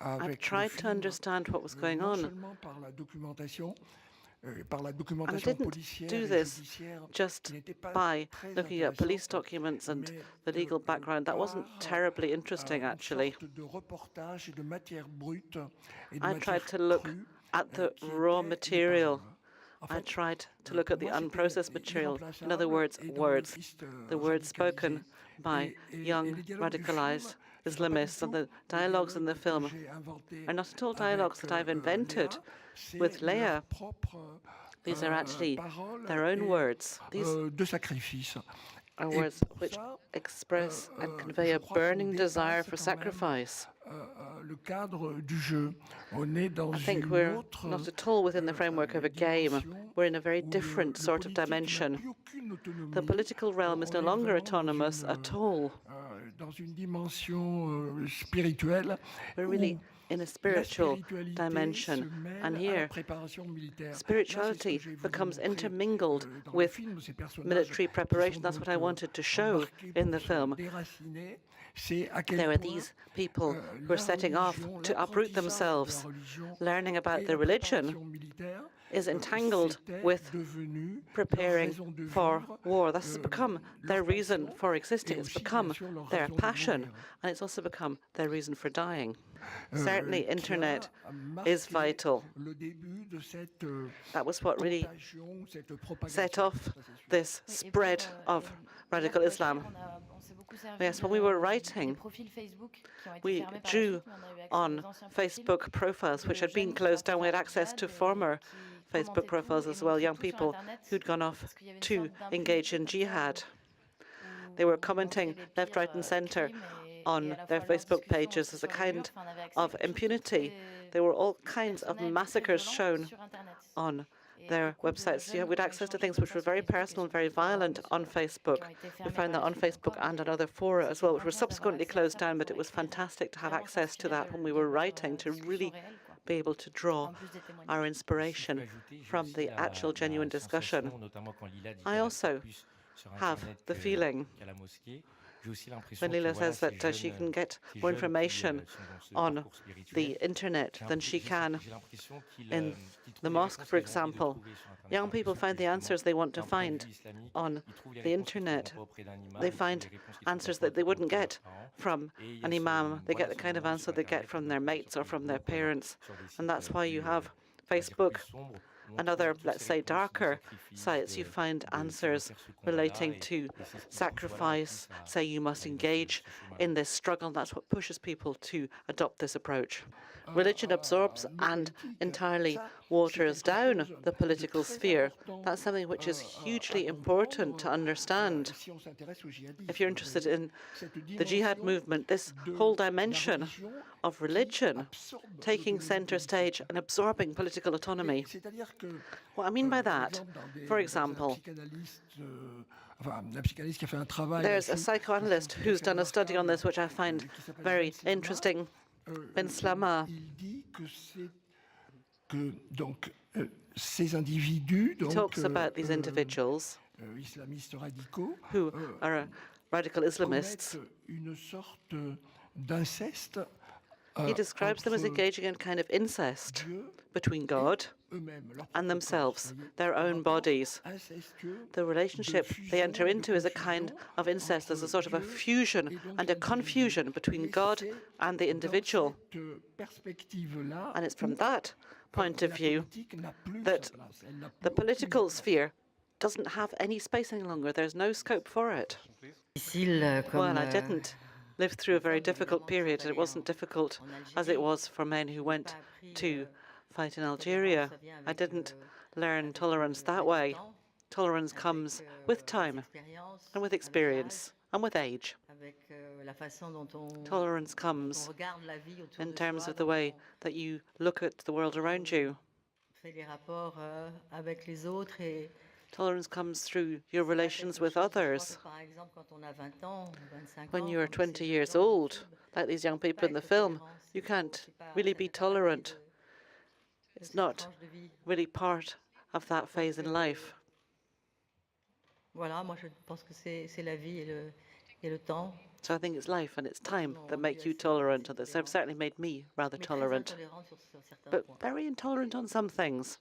I've tried to understand what was going on. And I didn't do this just by looking at police documents and the legal background. That wasn't terribly interesting, actually. I tried to look at the raw material. I tried to look at the unprocessed material. In other words, the words spoken by young radicalized Islamists. And the dialogues in the film are not at all dialogues that I've invented with Léa. These are actually their own words. These are words which express and convey a burning desire for sacrifice. I think we're not at all within the framework of a game. We're in a very different sort of dimension. The political realm is no longer autonomous at all. We're really in a spiritual dimension. And here, spirituality becomes intermingled with military preparation. That's what I wanted to show in the film. There are these people who are setting off to uproot themselves. Learning about their religion is entangled with preparing for war. This has become their reason for existing. It's become their passion, and it's also become their reason for dying. Certainly, internet is vital. That was what really set off this spread of radical Islam. Yes, when we were writing, we drew on Facebook profiles which had been closed down. We had access to former Facebook profiles as well, young people who'd gone off to engage in jihad. They were commenting left, right, and centre on their Facebook pages as a kind of impunity. There were all kinds of massacres shown on their websites. You had access to things which were very personal and very violent on Facebook. We found that on Facebook and on other fora as well, which were subsequently closed down, but it was fantastic to have access to that when we were writing, to really be able to draw our inspiration from the actual genuine discussion. I also have the feeling when Leila says that she can get more information on the internet than she can in the mosque, for example. Young people find the answers they want to find on the internet. They find answers that they wouldn't get from an imam. They get the kind of answer they get from their mates or from their parents. And that's why you have Facebook and other, let's say, darker sites. You find answers relating to sacrifice, say you must engage in this struggle. And that's what pushes people to adopt this approach. Religion absorbs and entirely waters down the political sphere. That's something which is hugely important to understand. If you're interested in the jihad movement, this whole dimension of religion taking center stage and absorbing political autonomy. What I mean by that, for example, there's a psychoanalyst who's done a study on this, which I find very interesting. Ben Slama. He talks about these individuals who are radical Islamists. He describes them as engaging in kind of incest between God and themselves, their own bodies. The relationship they enter into is a kind of incest. There's a sort of a fusion and a confusion between God and the individual. And it's from that point of view that the political sphere doesn't have any space any longer. There's no scope for it. Well, I didn't live through a very difficult period. It wasn't difficult as it was for men who went to fight in Algeria. I didn't learn tolerance that way. Tolerance comes with time and with experience and with age. Tolerance comes in terms of the way that you look at the world around you. Tolerance comes through your relations with others. When you're 20 years old, like these young people in the film, you can't really be tolerant. It's not really part of that phase in life. Voilà, moi je pense que c'est la vie et le temps. So I think it's life and it's time that make you tolerant of this. They've certainly made me rather tolerant, but very intolerant on some things.